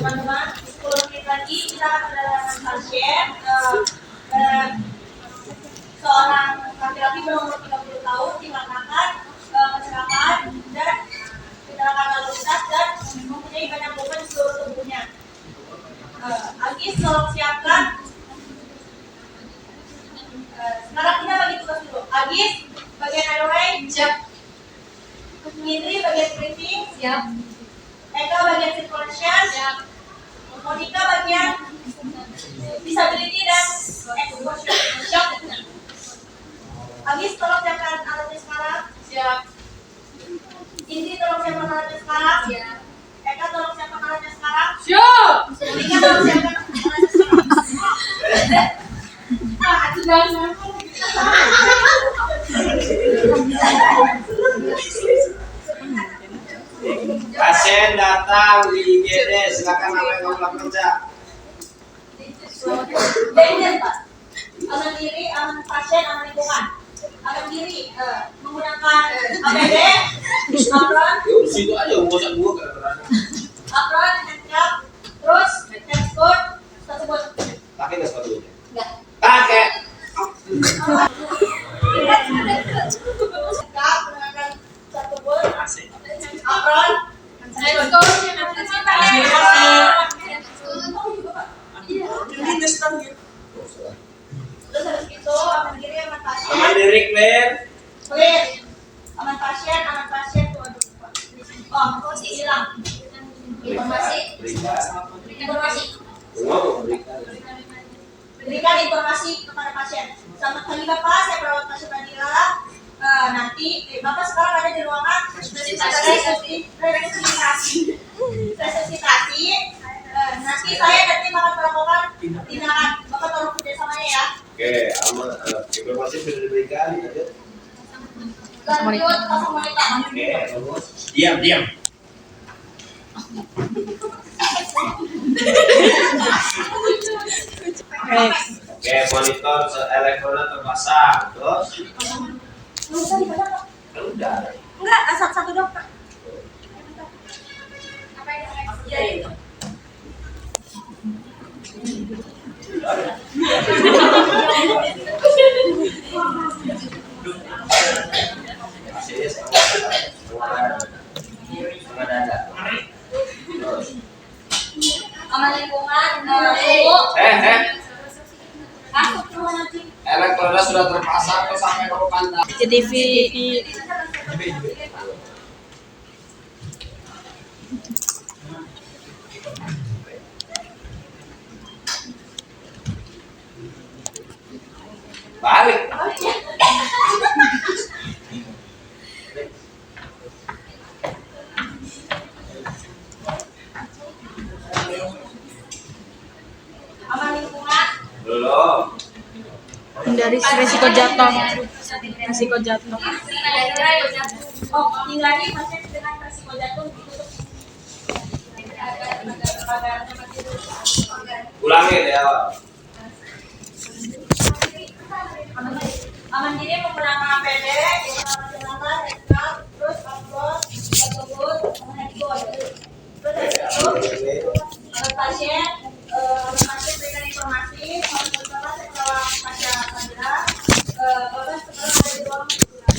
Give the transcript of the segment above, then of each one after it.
teman-teman, 10 menit lagi kita akan kedatangan pasien seorang laki-laki berumur 30 tahun dikarenakan kecelakaan dan kecelakaan lalu lintas dan mempunyai banyak luka di seluruh tubuhnya. Agis, tolong siapkan. Sekarang kita bagi tugas dulu. Agis, bagian airway, siap. Indri, bagian breathing, siap. Eka, bagian circulation, siap. Monica, bagian disability dan exposure, siap. Agis, tolong siapkan alatnya sekarang, siap. Indri, tolong siapkan alatnya sekarang, siap. Eka, tolong siapkan alatnya sekarang, siap. Monica, tolong siapkan alatnya sekarang. Pasien datang di IGD, silakan apa yang kamu lakukan, Cak? Danger, Pak. Aman diri, aman pasien, aman lingkungan. Aman diri, menggunakan APD, apron, Di situ aja, bosan gua kan. apron, handcuff, terus handcoat tersebut. Pakai nggak sepatunya? Enggak. Pakai. Handcuff menggunakan tersebut. Apron, handcoat, terus habis itu aman diri, aman pasien. Aman diri, clear. Clear. Aman pasien tuh aduh. Oh, hilang. Informasi. Berikan informasi kepada pasien. Selamat pagi Bapak, saya perawat pasien Nadira. Nanti Bapak sekarang ada di ruangan resusitasi. Nanti saya akan melakukan tindakan. Bapak tolong kerjasamanya ya. Oke, aman. Informasi sudah diberikan. Lanjut. Lanjut, pasang monitor. Oke, bagus. Diam. Oke, monitor elektronnya terpasang. Terus? Nggak usah dipasang, Pak. Udah. Enggak, satu dong, Pak. Ya, itu. Aman lingkungan, suhu. Masuk ke ruangan nanti. Elektronnya sudah terpasang, terus sampai kamu pantau. CCTV. Balik. Aman lingkungan. Belum. Hindari resiko jatuh. Resiko jatuh. Oh, hindari pasien dengan resiko jatuh ditutup. Ulangi dari awal. Aman diri menggunakan APD, menggunakan handcuff, terus apron, tersebut, handcoat. Terus itu, pasien berikan informasi, kalau saya perawat pasien Nadira, Bapak sekarang ada di ruang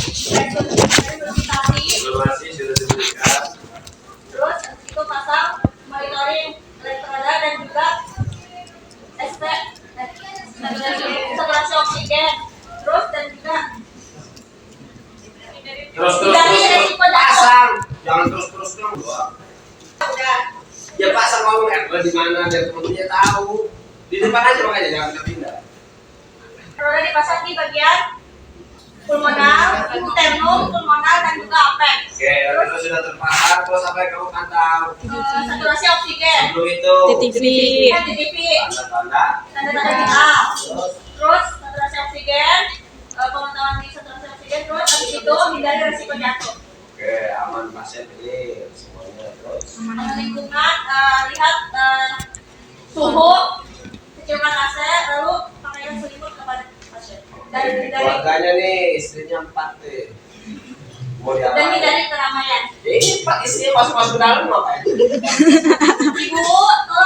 resusitasi. Informasi sudah diberikan. Terus itu pasang monitoring elektroda dan juga saturasi oksigen. Terus dan juga Terus hindari resiko jatuh. pasang. Jangan terus dong. Udah. Ya pasang mau di mana biar teman-temannya tahu. Di depan aja makanya jangan pindah. Roda dipasang di bagian pulmonal, sternum, pulmonal dan juga apex. Oke, terus sudah terpasang, terus sampai kamu pantau. Saturasi oksigen. Sebelum itu CCTV. CCTV. tanda-tanda. Tanda-tanda vital. Terus saturasi oksigen, pemantauan di saturasi oksigen. Terus habis itu hindari resiko jatuh. Oke, aman pasien ini semuanya terus. Aman lingkungan, lihat suhu, keciuman AC, lalu pakaian selimut kepada pasien. Dan Keluarganya nih, istrinya 4 nih. Mau diapain? dan hindari keramaian. Ini 4 istrinya masuk ke dalam ngapain? Ibu, tolong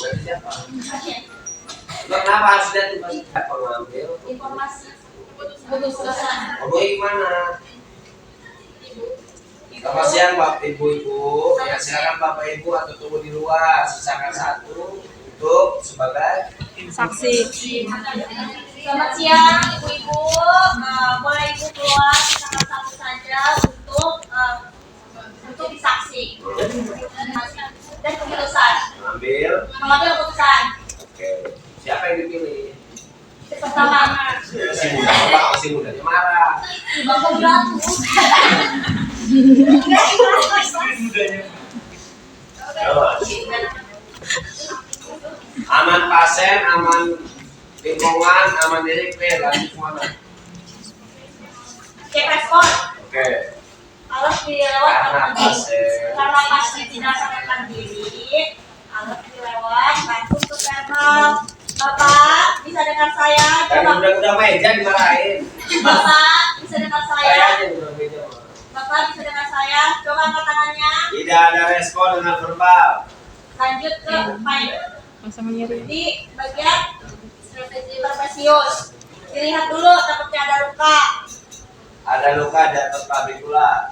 Berarti siapa? Pasien. Kenapa harus lihat pengambil? Informasi keputusan. Kamu gimana? Selamat siang Bapak Ibu-ibu. Ya silakan Bapak Ibu atau tunggu di luar. Sisakan satu untuk sebagai Saksi. Selamat siang ibu-ibu. Boleh ibu keluar sisakan satu saja untuk disaksi dan keputusan. Mengambil keputusan. Oke. Siapa yang dipilih? Pertama. Masih mudanya marah. Bapak belaku. Aman pasien, aman lingkungan, aman diri, lanjut mana? Cek respon. Oke. Harus dilewat Karena pasien tidak sadarkan diri. Harus dilewat langsung ke thermal. Bapak bisa dengar saya? Dan udah meja dimarahin. Bapak bisa dengar saya? Saya aja udah meja. Bapak bisa dengar saya? Coba angkat tangannya. Tidak ada respon dengan verbal. Lanjut ke file Masa menyeri. di bagian trapesius. Dilihat dulu takutnya ada luka. Ada luka di atas clavicula.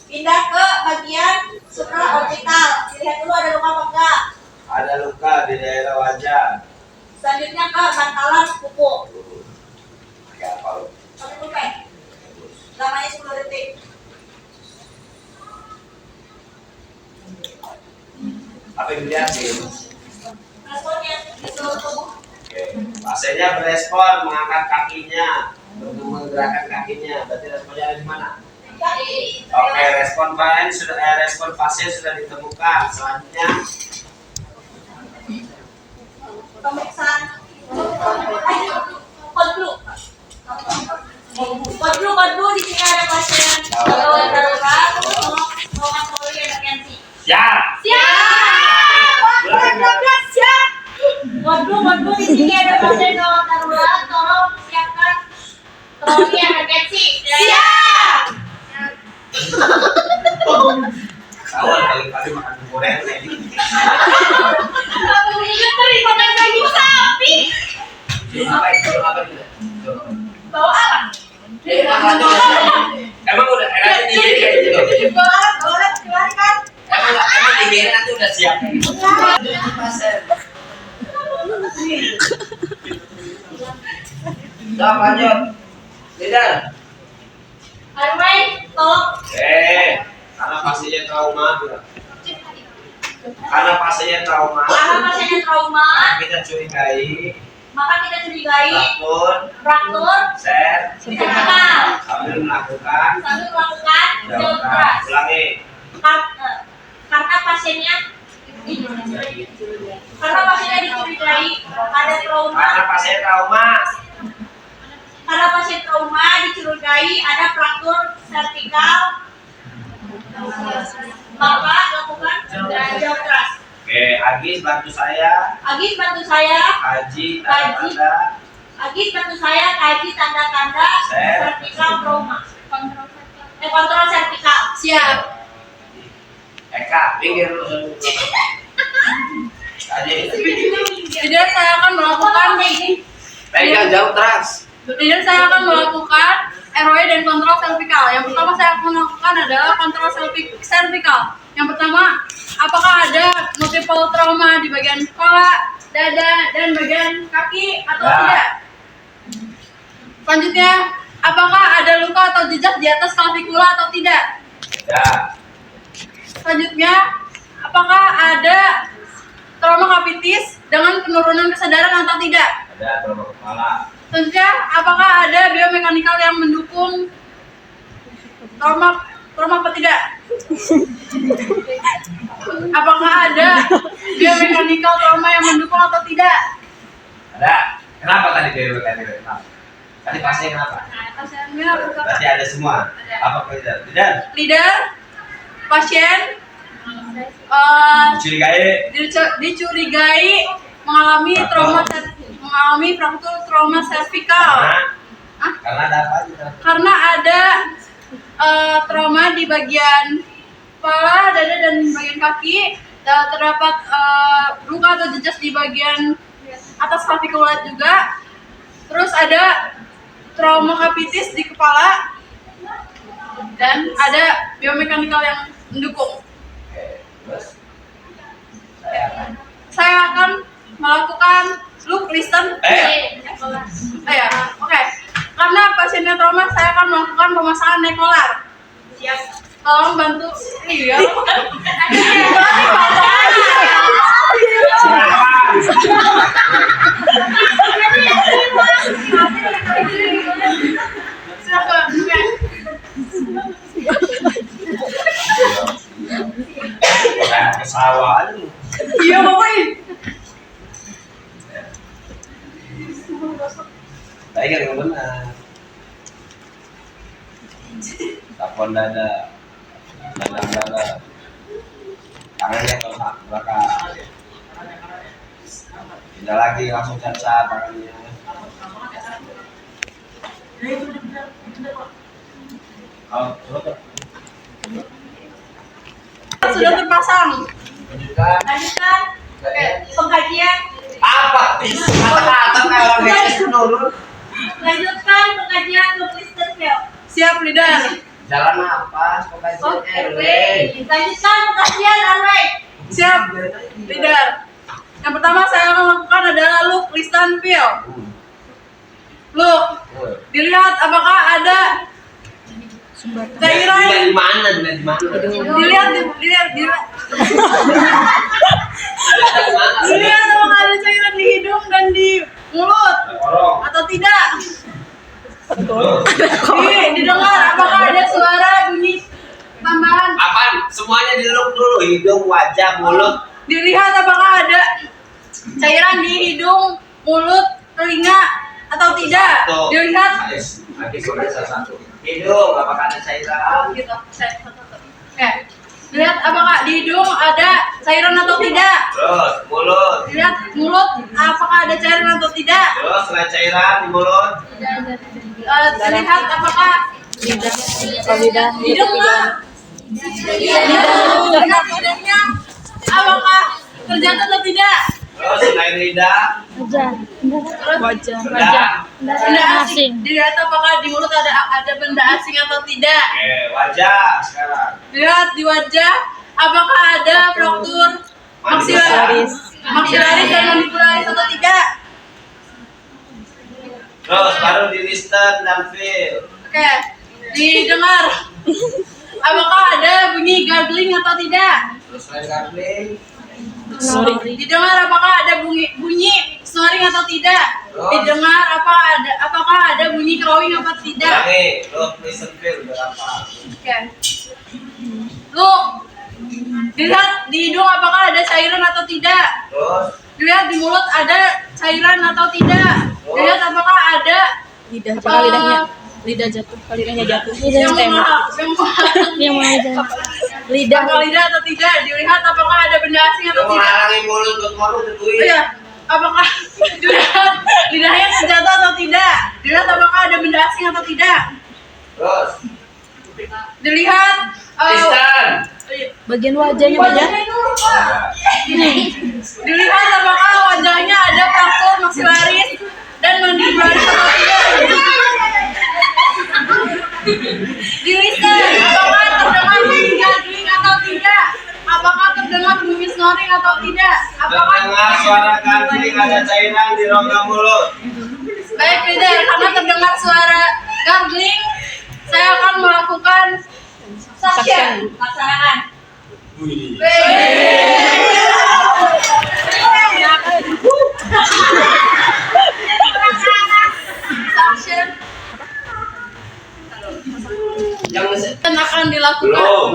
Pindah ke bagian supraorbital. Dilihat dulu ada luka apa enggak. Ada luka di daerah wajah. Selanjutnya ke bantalan kuku. Pakai apa lu? Pakai pulpen. Lamanya 10 detik. Apa yang dilihatin? Responnya di seluruh tubuh. Oke. Pasiennya berespon mengangkat kakinya, untuk menggerakkan kakinya. Berarti responnya ada di mana? Oke, respon pasien sudah ditemukan. Selanjutnya Pemeriksaan kodlu. Kodlu di sini ada pasien gawat darurat. Tolong polri emergensi. siap. Siap. Kodlu di sini ada pasien gawat darurat. Tolong siapkan troli emergensi. Siap. Awal kali makan goreng ini. Aku ingat tadi makan daging sapi. Apa itu? Bawa apa? Emang udah enak ini kayak gitu. Bawa keluarkan. Emang ini nanti udah siap. Udah lanjut. Tidak. Arway, tolong. Karena pasiennya trauma. Karena pasiennya trauma. Kita curigai. Maka kita curigai fraktur servikal sambil melakukan dioptras. ulangi. Karena pasiennya dicurigai ada trauma. Karena pasien trauma. Karena pasien trauma dicurigai ada fraktur servikal, maka lakukan dioptras. Oke, Agis bantu saya. Agis bantu saya. Kaji tanda-tanda. Agis bantu saya kaji tanda-tanda servikal trauma. Kontrol servikal. Siap. Eka, pinggir dulu. Tadi. Kemudian saya akan melakukan Pegang jauh teras. Kemudian saya akan melakukan ROE dan kontrol servikal. Yang pertama saya akan melakukan adalah kontrol servikal. Yang pertama, apakah ada multiple trauma di bagian kepala, dada, dan bagian kaki atau tidak? Selanjutnya, apakah ada luka atau jejak di atas klavikula atau tidak? Ya. Selanjutnya, apakah ada trauma kapitis dengan penurunan kesadaran atau tidak? Ada trauma kepala. Selanjutnya, apakah ada biomekanikal yang mendukung trauma apa tidak? Apakah ada biomekanikal trauma yang mendukung atau tidak? Ada. Kenapa tadi biomekanikal? Kenapa? Tadi pasien kenapa? Pasiennya Berarti ada semua. Apa tidak? Tidak. lidah, pasien dicurigai mengalami fraktur trauma servikal. Karena ada apa? Karena ada trauma di bagian kepala, dada, dan bagian kaki. terdapat luka atau jejas di bagian atas clavicula juga. Terus ada trauma capitis di kepala dan ada biomekanikal yang mendukung. Terus Saya akan melakukan look, listen. Ya, oke. Karena pasiennya trauma, saya akan melakukan pemasangan nekolar. Siap. Tolong bantu. Iya. Silakan. Oke. kayak pesawat. Iya, Bapak. Tapi kan yang benar. Tapon dada, dada, tangannya ke belakang. Tidak lagi langsung cacat tangannya. Oh, betul. Sudah terpasang. Lanjutkan. Oke. Pengkajian. Apa? Kata-kata kayak orang desa dulu. Lanjutkan pengkajian look, listen, feel. Siap, leader. Jalan apa? Pengkajian RW. Lanjutkan pengkajian RW. Siap, leader. Yang pertama saya akan lakukan adalah look, listen, feel. Look, dilihat apakah ada cairan. Dilihat di mana? Dilihat apakah ada cairan di hidung dan di mulut atau tidak. Didengar apakah ada suara bunyi tambahan. Apaan? Semuanya diluk dulu, hidung, wajah, mulut. Dilihat apakah ada cairan di hidung, mulut, telinga atau tidak. Satu. Dilihat. Lagi satu. Hidung, apakah ada cairan? Gitu. Oke. Dilihat apakah di hidung ada cairan atau tidak. Terus mulut. Dilihat mulut apakah ada cairan atau tidak. Terus selain cairan di mulut. Terlihat apakah hidungnya lidahnya apakah terjatuh atau tidak. Terus selain lidah. Wajah. Benda asing. Dilihat apakah di mulut ada benda asing atau tidak. Oke, wajah sekarang. Lihat di wajah apakah ada fraktur maksilaris dan mandibularis atau tidak. Terus baru di listen dan feel. Oke, didengar apakah ada bunyi gargling atau tidak. Terus selain gargling. Didengar apakah ada bunyi snoring atau tidak. Didengar apakah ada bunyi crowing atau tidak. Oke, look, listen, feel berapa? Oke. Look, dilihat di hidung apakah ada cairan atau tidak. Terus Dilihat di mulut ada cairan atau tidak. Dilihat apakah ada Lidah. Apakah lidah jatuh? Kalau lidahnya jatuh. yang Lidah. apakah lidah atau tidak. Dilihat apakah ada benda asing atau mau tidak. halangi mulut buat ngomong Oh tentuin. iya, apakah dilihat lidahnya terjatuh atau tidak. Dilihat apakah ada benda asing atau tidak. Terus Dilihat listen. Bagian wajahnya dilihat apakah wajahnya ada fraktur maksilaris dan mandibularis atau tidak. Dilihat apakah terdengar bunyi gargling atau tidak. Apakah terdengar bunyi snoring atau tidak. Apakah Terdengar suara gargling, ada cairan di rongga mulut. baik, leader, karena terdengar suara gargling, saya akan melakukan suction. Laksanakan. Suction Yang akan dilakukan. belum.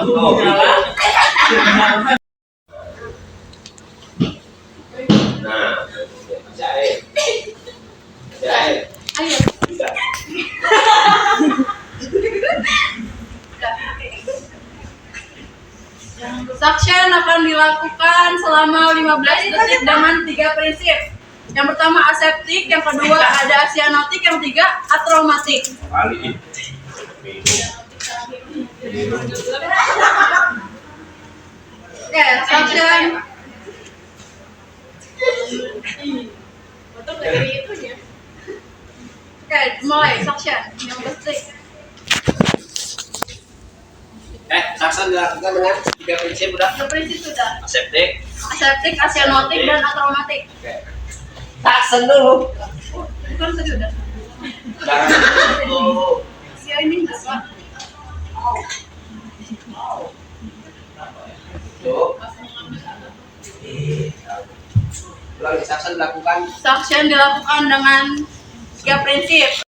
Nah, jahit. Ayo. Bisa. Suction akan dilakukan selama 15 detik dengan 3 prinsip. Yang pertama aseptik, yang kedua ada asianotik, yang ketiga atraumatik. Kali ini. Oke, suction. Oke, mulai suction. 15 detik. Suction dilakukan dengan 3 prinsip udah. Yang prinsip sudah. Aseptik. Aseptik, asionotik, dan aromatik. Oke. Suction dulu. Bukan tadi udah. Jangan dulu. Ya ini enggak, Pak. Tuh. Ulangi, suction dilakukan Suction dilakukan dengan 3 prinsip.